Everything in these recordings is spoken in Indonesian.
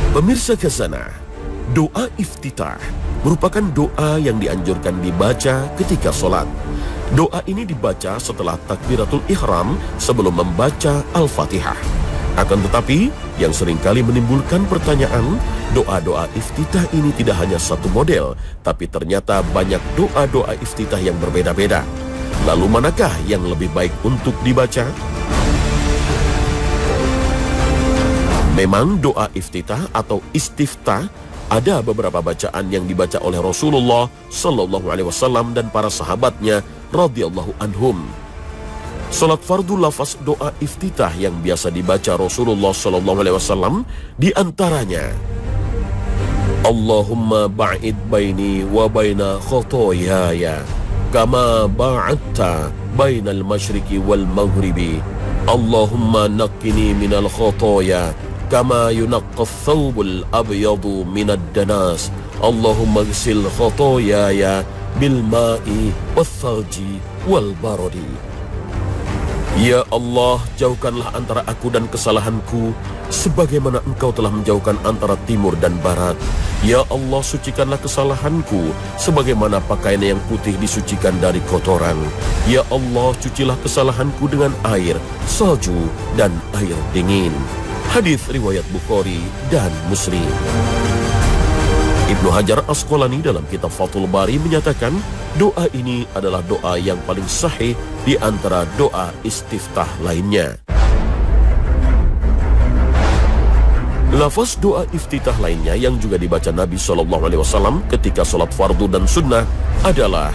Pemirsa Khazanah, doa iftitah merupakan doa yang dianjurkan dibaca ketika sholat. Doa ini dibaca setelah takbiratul ihram sebelum membaca Al-Fatihah. Akan tetapi, yang seringkali menimbulkan pertanyaan, doa-doa iftitah ini tidak hanya satu model, tapi ternyata banyak doa-doa iftitah yang berbeda-beda. Lalu manakah yang lebih baik untuk dibaca? Memang doa iftitah atau istiftah ada beberapa bacaan yang dibaca oleh Rasulullah Sallallahu Alaihi Wasallam dan para sahabatnya radhiyallahu anhum. Salat fardu lafaz doa iftitah yang biasa dibaca Rasulullah Sallallahu Alaihi Wasallam di antaranya Allahumma ba'id baini wa baina khotoyaya kama ba'adta bainal masyriqi wal maghribi Allahumma naqqini minal khotoya kama yunaqqas thawbul abyadu minad danas Allahumma ghsil khotoyaya bil ma'i wath-thalji wal baradi. Ya Allah, jauhkanlah antara aku dan kesalahanku sebagaimana Engkau telah menjauhkan antara timur dan barat. Ya Allah, sucikanlah kesalahanku sebagaimana pakaian yang putih disucikan dari kotoran. Ya Allah, cucilah kesalahanku dengan air, salju dan air dingin. Hadis riwayat Bukhari dan Muslim. Ibnu Hajar Asqalani dalam kitab Fathul Bari menyatakan doa ini adalah doa yang paling sahih di antara doa istiftah lainnya. Lafaz doa iftitah lainnya yang juga dibaca Nabi SAW ketika sholat fardu dan sunnah adalah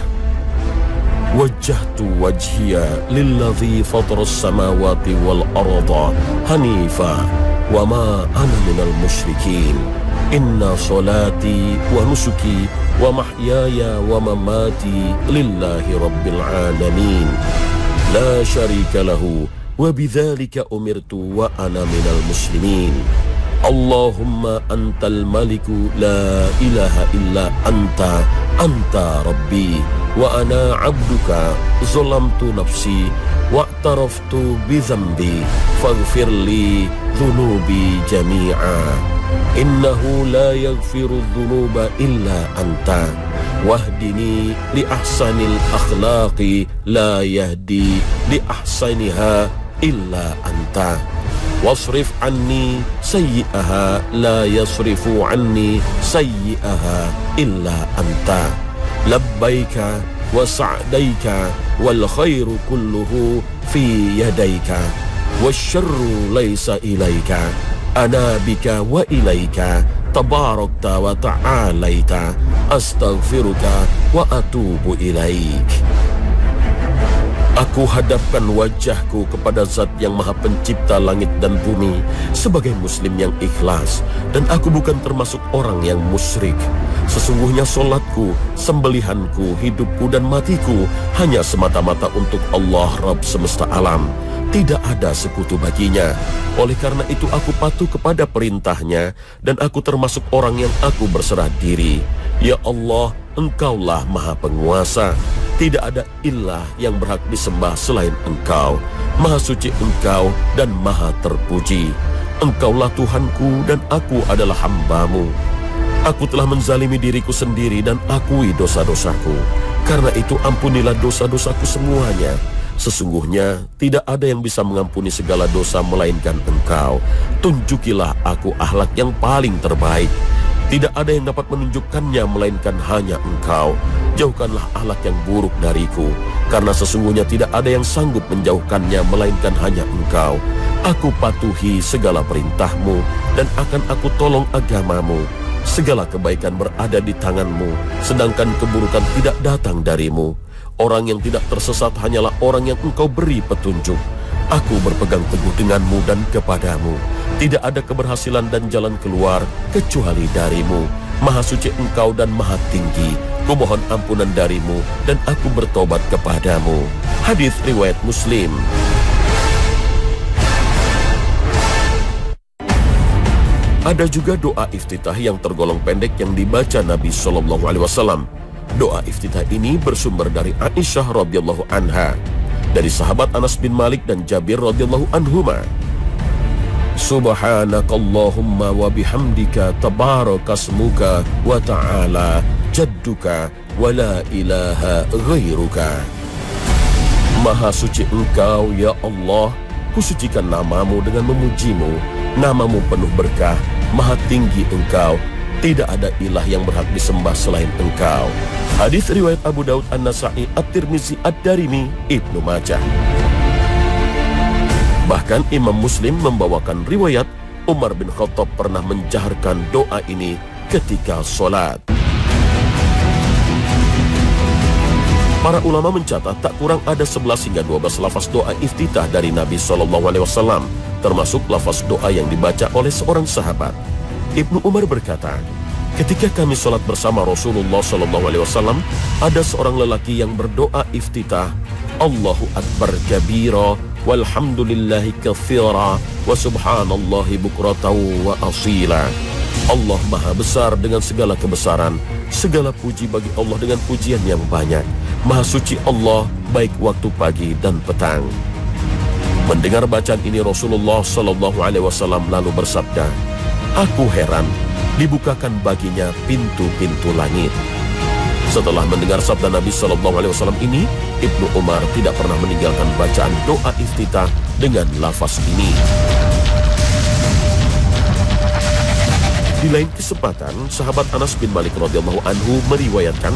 Wajjahtu wajhiya lilladzi fataras samawati wal arda hanifa wa ma ana minal musyrikin. Inna salati wa nusuki wa mahyaya wa mamati lillahi rabbil alamin. La syarika lahu wa bidzalika umirtu wa ana minal muslimin. Allahumma antal maliku la ilaha illa anta anta rabbi wa ana abduka zalamtu nafsi wa'taraftu bizambi faghfir li dhunubi jami'a innahu la yaghfiru dhunuba illa anta wahdini li ahsanil akhlaqi la yahdi li ahsaniha illa anta wasrif anni sayyi'aha la yasrifu anni sayyi'aha illa anta labbaika wa sa'daika wal khairu kulluhu fi yadaika wasyarru laysa ilaika ana bika wa ilaika tabarakta wa ta'alaita astaghfiruka wa atubu ilaik. Aku hadapkan wajahku kepada Zat yang Maha Pencipta langit dan bumi sebagai muslim yang ikhlas, dan aku bukan termasuk orang yang musyrik. Sesungguhnya solatku, sembelihanku, hidupku dan matiku hanya semata-mata untuk Allah Rabb semesta alam. Tidak ada sekutu baginya. Oleh karena itu aku patuh kepada perintahnya, dan aku termasuk orang yang aku berserah diri. Ya Allah, Engkaulah Maha Penguasa. Tidak ada ilah yang berhak disembah selain Engkau. Maha suci Engkau dan Maha terpuji. Engkaulah Tuhanku dan aku adalah hamba-Mu. Aku telah menzalimi diriku sendiri dan akui dosa-dosaku. Karena itu ampunilah dosa-dosaku semuanya. Sesungguhnya tidak ada yang bisa mengampuni segala dosa melainkan Engkau. Tunjukilah aku akhlak yang paling terbaik. Tidak ada yang dapat menunjukkannya melainkan hanya Engkau. Jauhkanlah akhlak yang buruk dariku, karena sesungguhnya tidak ada yang sanggup menjauhkannya melainkan hanya Engkau. Aku patuhi segala perintah-Mu dan akan aku tolong agama-Mu. Segala kebaikan berada di tangan-Mu, sedangkan keburukan tidak datang dari-Mu. Orang yang tidak tersesat hanyalah orang yang Engkau beri petunjuk. Aku berpegang teguh denganmu dan kepadamu. Tidak ada keberhasilan dan jalan keluar kecuali darimu. Maha suci Engkau dan maha tinggi. Kumohon ampunan darimu dan aku bertobat kepadamu. Hadis riwayat Muslim. Ada juga doa iftitah yang tergolong pendek yang dibaca Nabi SAW. Doa iftitah ini bersumber dari Aisyah radhiyallahu anha, dari sahabat Anas bin Malik dan Jabir radhiyallahu anhuma. Subhanakallahumma wa bihamdika tabarakasmuka wa ta'ala jadduka wa la ilaha ghairuka. Maha suci Engkau ya Allah, kusucikan namamu dengan memujimu. Namamu penuh berkah, maha tinggi Engkau, tidak ada ilah yang berhak disembah selain Engkau. Hadis riwayat Abu Daud, An-Nasa'i, At-Tirmizi, Ad-Darimi, Ibnu Majah. Bahkan Imam Muslim membawakan riwayat Umar bin Khattab pernah menjaharkan doa ini ketika sholat. Para ulama mencatat tak kurang ada 11 hingga 12 lafaz doa iftitah dari Nabi SAW, termasuk lafaz doa yang dibaca oleh seorang sahabat. Ibnu Umar berkata, ketika kami sholat bersama Rasulullah SAW, ada seorang lelaki yang berdoa iftitah, Allahu Akbar kabira, walhamdulillahi katsira, wa subhanallahi bukratan wa asila. Allah maha besar dengan segala kebesaran, segala puji bagi Allah dengan pujian yang banyak. Maha suci Allah baik waktu pagi dan petang. Mendengar bacaan ini Rasulullah SAW lalu bersabda, aku heran, dibukakan baginya pintu-pintu langit. Setelah mendengar sabda Nabi SAW ini, Ibnu Umar tidak pernah meninggalkan bacaan doa iftitah dengan lafaz ini. Di lain kesempatan, sahabat Anas bin Malik radhiyallahu anhu meriwayatkan,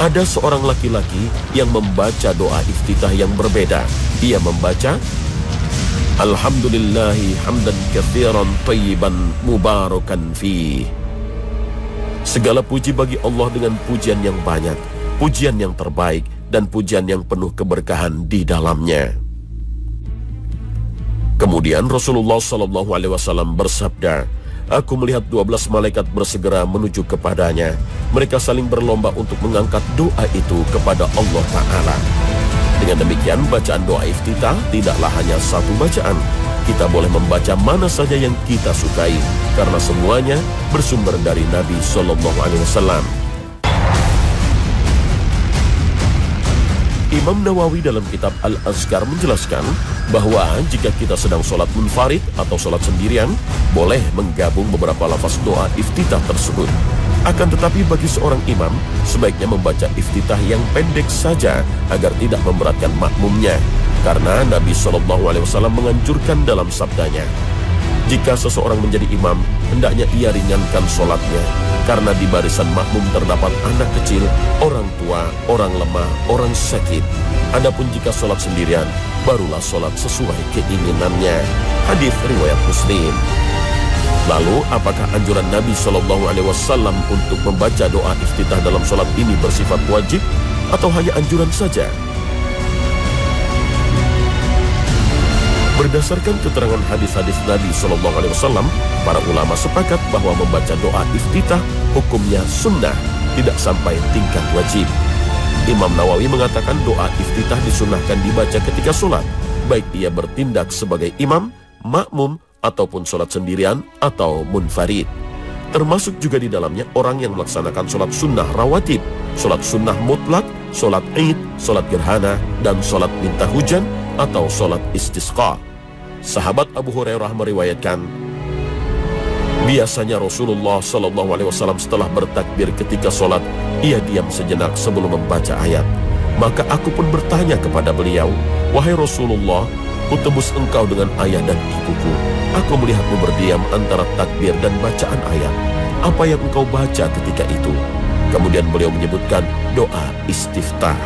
ada seorang laki-laki yang membaca doa iftitah yang berbeda. Ia membaca, Alhamdulillahi hamdan katsiran thayyiban mubarakan fi. Segala puji bagi Allah dengan pujian yang banyak, pujian yang terbaik, dan pujian yang penuh keberkahan di dalamnya. Kemudian Rasulullah SAW bersabda, aku melihat 12 malaikat bersegera menuju kepadanya. Mereka saling berlomba untuk mengangkat doa itu kepada Allah Ta'ala. Dengan demikian, bacaan doa iftitah tidaklah hanya satu bacaan. Kita boleh membaca mana saja yang kita sukai, karena semuanya bersumber dari Nabi SAW. Imam Nawawi dalam kitab Al-Azkar menjelaskan bahwa jika kita sedang sholat munfarid atau sholat sendirian, boleh menggabung beberapa lafaz doa iftitah tersebut. Akan tetapi bagi seorang imam, sebaiknya membaca iftitah yang pendek saja agar tidak memberatkan makmumnya. Karena Nabi SAW menganjurkan dalam sabdanya, jika seseorang menjadi imam, hendaknya ia ringankan sholatnya, karena di barisan makmum terdapat anak kecil, orang tua, orang lemah, orang sakit. Adapun jika sholat sendirian, barulah sholat sesuai keinginannya. Hadis riwayat Muslim. Lalu, apakah anjuran Nabi SAW untuk membaca doa iftitah dalam sholat ini bersifat wajib, atau hanya anjuran saja? Berdasarkan keterangan hadis-hadis Nabi SAW, para ulama sepakat bahwa membaca doa iftitah hukumnya sunnah, tidak sampai tingkat wajib. Imam Nawawi mengatakan doa iftitah disunnahkan dibaca ketika sholat, baik ia bertindak sebagai imam, makmum, ataupun sholat sendirian atau munfarid. Termasuk juga di dalamnya orang yang melaksanakan sholat sunnah rawatib, sholat sunnah mutlak, sholat id, sholat gerhana, dan sholat minta hujan atau sholat istisqa. Sahabat Abu Hurairah meriwayatkan, biasanya Rasulullah SAW setelah bertakbir ketika sholat, ia diam sejenak sebelum membaca ayat. Maka aku pun bertanya kepada beliau, wahai Rasulullah, kutembus engkau dengan ayah dan ibuku. Aku melihatmu berdiam antara takbir dan bacaan ayat. Apa yang engkau baca ketika itu? Kemudian beliau menyebutkan doa istiftah.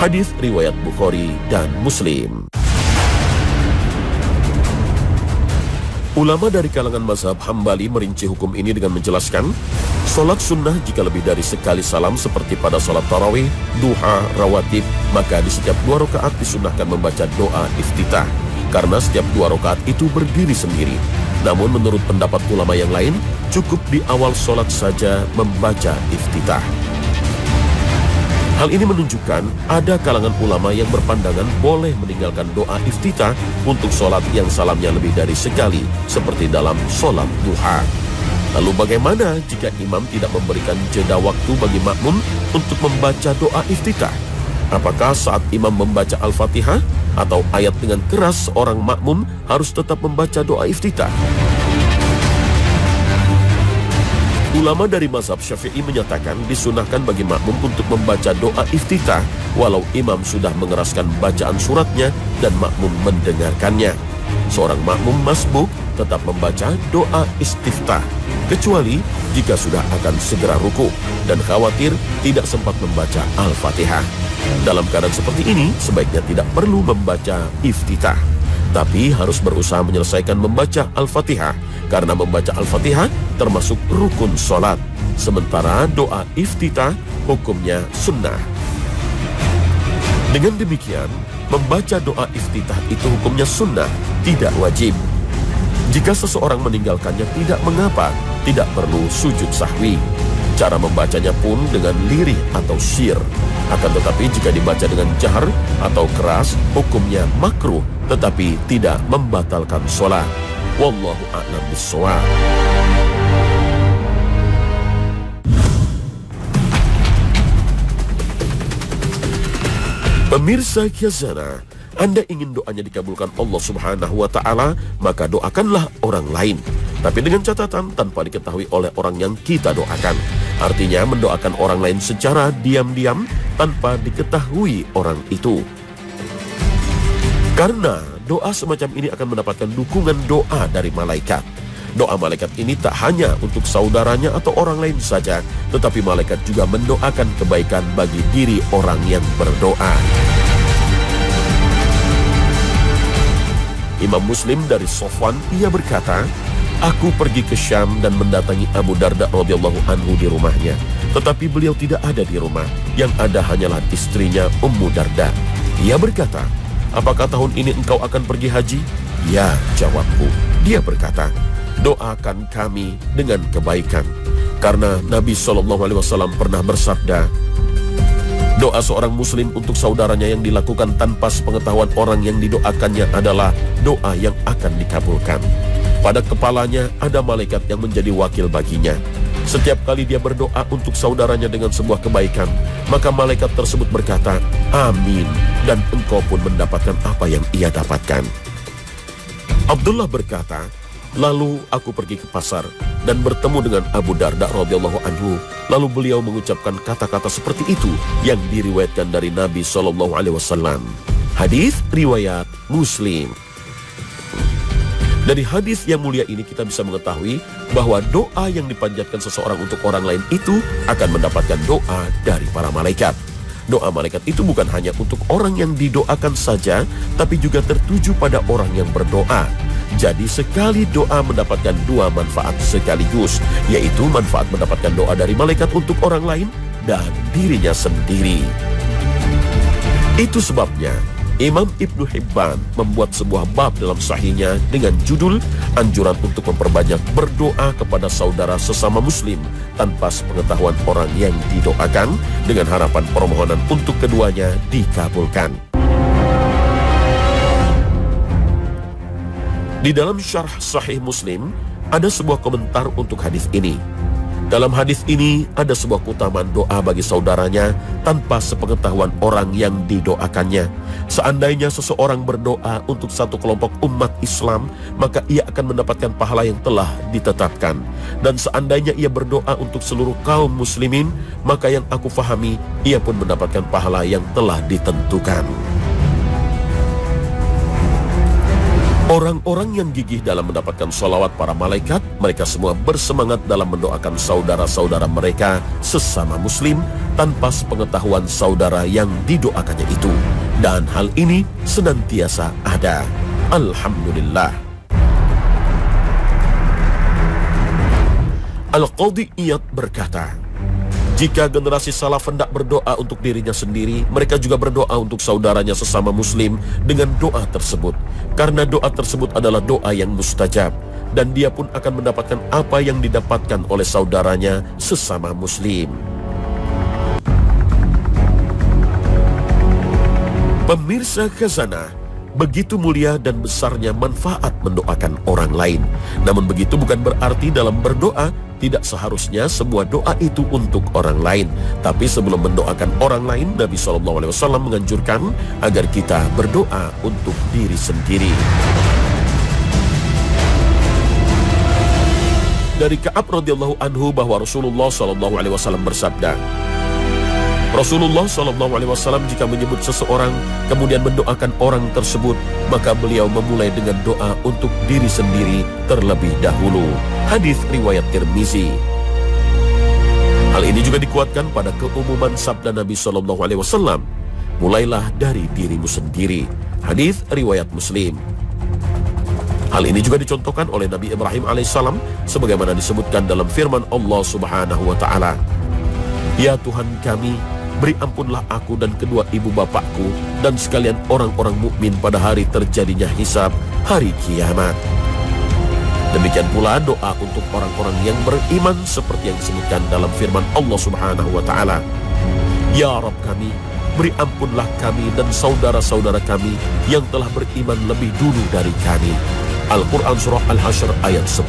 Hadis riwayat Bukhari dan Muslim. Ulama dari kalangan mazhab Hambali merinci hukum ini dengan menjelaskan, sholat sunnah jika lebih dari sekali salam seperti pada sholat tarawih, duha, rawatib, maka di setiap 2 rakaat disunnahkan membaca doa iftitah, karena setiap 2 rakaat itu berdiri sendiri. Namun menurut pendapat ulama yang lain, cukup di awal sholat saja membaca iftitah. Hal ini menunjukkan ada kalangan ulama yang berpandangan boleh meninggalkan doa iftitah untuk sholat yang salamnya lebih dari sekali, seperti dalam sholat duha. Lalu bagaimana jika imam tidak memberikan jeda waktu bagi makmum untuk membaca doa iftitah? Apakah saat imam membaca Al-Fatihah, atau ayat dengan keras, seorang makmum harus tetap membaca doa iftitah. Ulama dari mazhab Syafi'i menyatakan disunahkan bagi makmum untuk membaca doa iftitah walau imam sudah mengeraskan bacaan suratnya dan makmum mendengarkannya. Seorang makmum masbuk tetap membaca doa istiftah kecuali jika sudah akan segera ruku dan khawatir tidak sempat membaca Al-Fatihah. Dalam keadaan seperti ini sebaiknya tidak perlu membaca iftitah, tapi harus berusaha menyelesaikan membaca Al-Fatihah karena membaca Al-Fatihah termasuk rukun sholat, sementara doa iftitah hukumnya sunnah. Dengan demikian, membaca doa iftitah itu hukumnya sunnah, tidak wajib. Jika seseorang meninggalkannya tidak mengapa, tidak perlu sujud sahwi. Cara membacanya pun dengan lirih atau syir. Akan tetapi jika dibaca dengan jahar atau keras, hukumnya makruh, tetapi tidak membatalkan sholat. Wallahu a'lam bishawab. Pemirsa Khazanah, Anda ingin doanya dikabulkan Allah Subhanahu wa Ta'ala, maka doakanlah orang lain, tapi dengan catatan tanpa diketahui oleh orang yang kita doakan. Artinya mendoakan orang lain secara diam-diam tanpa diketahui orang itu. Karena doa semacam ini akan mendapatkan dukungan doa dari malaikat. Doa malaikat ini tak hanya untuk saudaranya atau orang lain saja, tetapi malaikat juga mendoakan kebaikan bagi diri orang yang berdoa. Imam Muslim dari Sofwan, ia berkata, aku pergi ke Syam dan mendatangi Abu Darda radhiyallahu anhu di rumahnya. Tetapi beliau tidak ada di rumah, yang ada hanyalah istrinya Ummu Darda. Ia berkata, apakah tahun ini engkau akan pergi haji? Ya, jawabku. Dia berkata, doakan kami dengan kebaikan. Karena Nabi SAW pernah bersabda, doa seorang muslim untuk saudaranya yang dilakukan tanpa sepengetahuan orang yang didoakannya adalah doa yang akan dikabulkan. Pada kepalanya ada malaikat yang menjadi wakil baginya. Setiap kali dia berdoa untuk saudaranya dengan sebuah kebaikan, maka malaikat tersebut berkata, amin, dan engkau pun mendapatkan apa yang ia dapatkan. Abdullah berkata, lalu aku pergi ke pasar dan bertemu dengan Abu Darda radhiyallahu anhu. Lalu beliau mengucapkan kata-kata seperti itu yang diriwayatkan dari Nabi SAW. Hadis riwayat Muslim. Dari hadis yang mulia ini kita bisa mengetahui bahwa doa yang dipanjatkan seseorang untuk orang lain itu akan mendapatkan doa dari para malaikat. Doa malaikat itu bukan hanya untuk orang yang didoakan saja, tapi juga tertuju pada orang yang berdoa. Jadi sekali doa mendapatkan dua manfaat sekaligus, yaitu manfaat mendapatkan doa dari malaikat untuk orang lain dan dirinya sendiri. Itu sebabnya Imam Ibnu Hibban membuat sebuah bab dalam sahihnya dengan judul anjuran untuk memperbanyak berdoa kepada saudara sesama muslim tanpa sepengetahuan orang yang didoakan, dengan harapan permohonan untuk keduanya dikabulkan. Di dalam syarh Sahih Muslim ada sebuah komentar untuk hadis ini. Dalam hadis ini ada sebuah keutamaan doa bagi saudaranya tanpa sepengetahuan orang yang didoakannya. Seandainya seseorang berdoa untuk satu kelompok umat Islam, maka ia akan mendapatkan pahala yang telah ditetapkan. Dan seandainya ia berdoa untuk seluruh kaum muslimin, maka yang aku fahami, ia pun mendapatkan pahala yang telah ditentukan. Orang-orang yang gigih dalam mendapatkan sholawat para malaikat, mereka semua bersemangat dalam mendoakan saudara-saudara mereka sesama muslim tanpa sepengetahuan saudara yang didoakannya itu. Dan hal ini senantiasa ada. Alhamdulillah. Al-Qadhi Iyad berkata, jika generasi salaf hendak berdoa untuk dirinya sendiri, mereka juga berdoa untuk saudaranya sesama muslim dengan doa tersebut. Karena doa tersebut adalah doa yang mustajab, dan dia pun akan mendapatkan apa yang didapatkan oleh saudaranya sesama muslim. Pemirsa Khazanah, begitu mulia dan besarnya manfaat mendoakan orang lain. Namun begitu bukan berarti dalam berdoa tidak seharusnya semua doa itu untuk orang lain. Tapi sebelum mendoakan orang lain, Nabi SAW menganjurkan agar kita berdoa untuk diri sendiri. Dari Ka'ab radhiyallahu anhu bahwa Rasulullah SAW bersabda, Rasulullah SAW jika menyebut seseorang kemudian mendoakan orang tersebut, maka beliau memulai dengan doa untuk diri sendiri terlebih dahulu. Hadis riwayat Tirmizi. Hal ini juga dikuatkan pada keumuman sabda Nabi SAW, mulailah dari dirimu sendiri. Hadis riwayat Muslim. Hal ini juga dicontohkan oleh Nabi Ibrahim alaihissalam sebagaimana disebutkan dalam firman Allah Subhanahu wa taala, Ya Tuhan kami, beri ampunlah aku dan kedua ibu bapakku dan sekalian orang-orang mukmin pada hari terjadinya hisab, hari kiamat. Demikian pula doa untuk orang-orang yang beriman seperti yang disebutkan dalam firman Allah Subhanahu wa taala, Ya Rabb kami, beri ampunlah kami dan saudara-saudara kami yang telah beriman lebih dulu dari kami. Al-Quran Surah Al-Hasyr ayat 10.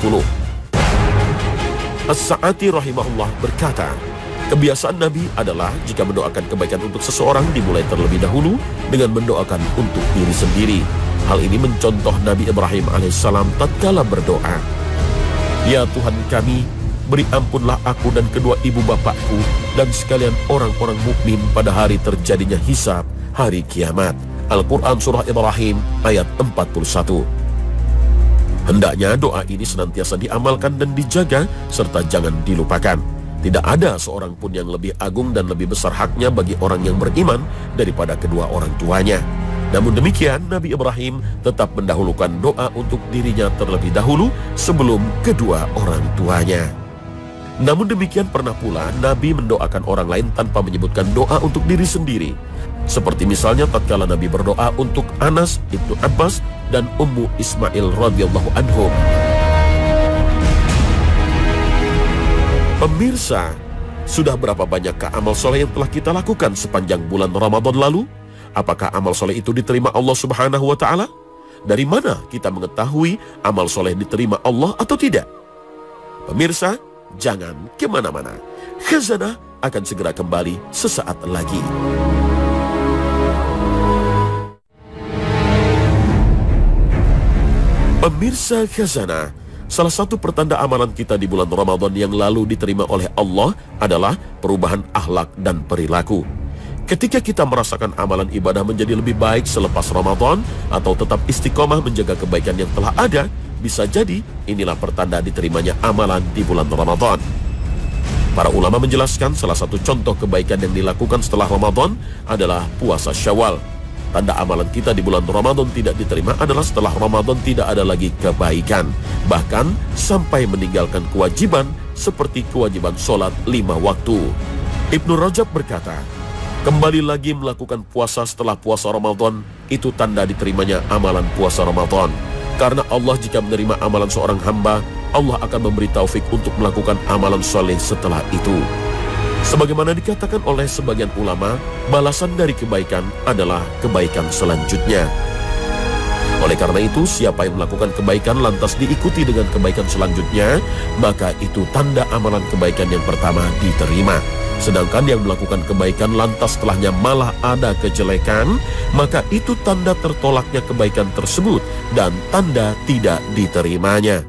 As-Sa'ati rahimahullah berkata, kebiasaan Nabi adalah jika mendoakan kebaikan untuk seseorang dimulai terlebih dahulu dengan mendoakan untuk diri sendiri. Hal ini mencontoh Nabi Ibrahim alaihissalam tatkala berdoa, Ya Tuhan kami, beri ampunlah aku dan kedua ibu bapakku dan sekalian orang-orang mukmin pada hari terjadinya hisab, hari kiamat. Al-Quran Surah Ibrahim ayat 41. Hendaknya doa ini senantiasa diamalkan dan dijaga serta jangan dilupakan. Tidak ada seorang pun yang lebih agung dan lebih besar haknya bagi orang yang beriman daripada kedua orang tuanya. Namun demikian, Nabi Ibrahim tetap mendahulukan doa untuk dirinya terlebih dahulu sebelum kedua orang tuanya. Namun demikian pernah pula Nabi mendoakan orang lain tanpa menyebutkan doa untuk diri sendiri. Seperti misalnya tatkala Nabi berdoa untuk Anas ibnu Abbas dan Ummu Ismail radhiyallahu anhum. Pemirsa, sudah berapa banyakkah amal soleh yang telah kita lakukan sepanjang bulan Ramadan lalu? Apakah amal soleh itu diterima Allah Subhanahu wa ta'ala? Dari mana kita mengetahui amal soleh diterima Allah atau tidak? Pemirsa, jangan kemana-mana. Khazanah akan segera kembali sesaat lagi. Pemirsa Khazanah, salah satu pertanda amalan kita di bulan Ramadan yang lalu diterima oleh Allah adalah perubahan akhlak dan perilaku. Ketika kita merasakan amalan ibadah menjadi lebih baik selepas Ramadan atau tetap istiqomah menjaga kebaikan yang telah ada, bisa jadi inilah pertanda diterimanya amalan di bulan Ramadan. Para ulama menjelaskan salah satu contoh kebaikan yang dilakukan setelah Ramadan adalah puasa Syawal. Tanda amalan kita di bulan Ramadan tidak diterima adalah setelah Ramadan tidak ada lagi kebaikan, bahkan sampai meninggalkan kewajiban seperti kewajiban sholat 5 waktu. Ibnu Rajab berkata, kembali lagi melakukan puasa setelah puasa Ramadan itu tanda diterimanya amalan puasa Ramadan. Karena Allah jika menerima amalan seorang hamba, Allah akan memberi taufik untuk melakukan amalan soleh setelah itu. Sebagaimana dikatakan oleh sebagian ulama, balasan dari kebaikan adalah kebaikan selanjutnya. Oleh karena itu, siapa yang melakukan kebaikan lantas diikuti dengan kebaikan selanjutnya, maka itu tanda amalan kebaikan yang pertama diterima. Sedangkan yang melakukan kebaikan lantas setelahnya malah ada kejelekan, maka itu tanda tertolaknya kebaikan tersebut dan tanda tidak diterimanya.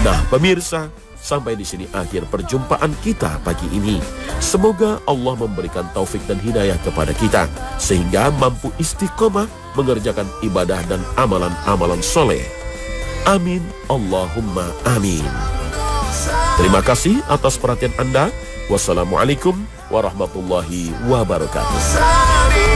Nah, pemirsa, sampai di sini akhir perjumpaan kita pagi ini. Semoga Allah memberikan taufik dan hidayah kepada kita sehingga mampu istiqomah mengerjakan ibadah dan amalan-amalan soleh. Amin, Allahumma amin. Terima kasih atas perhatian Anda. Wassalamualaikum warahmatullahi wabarakatuh.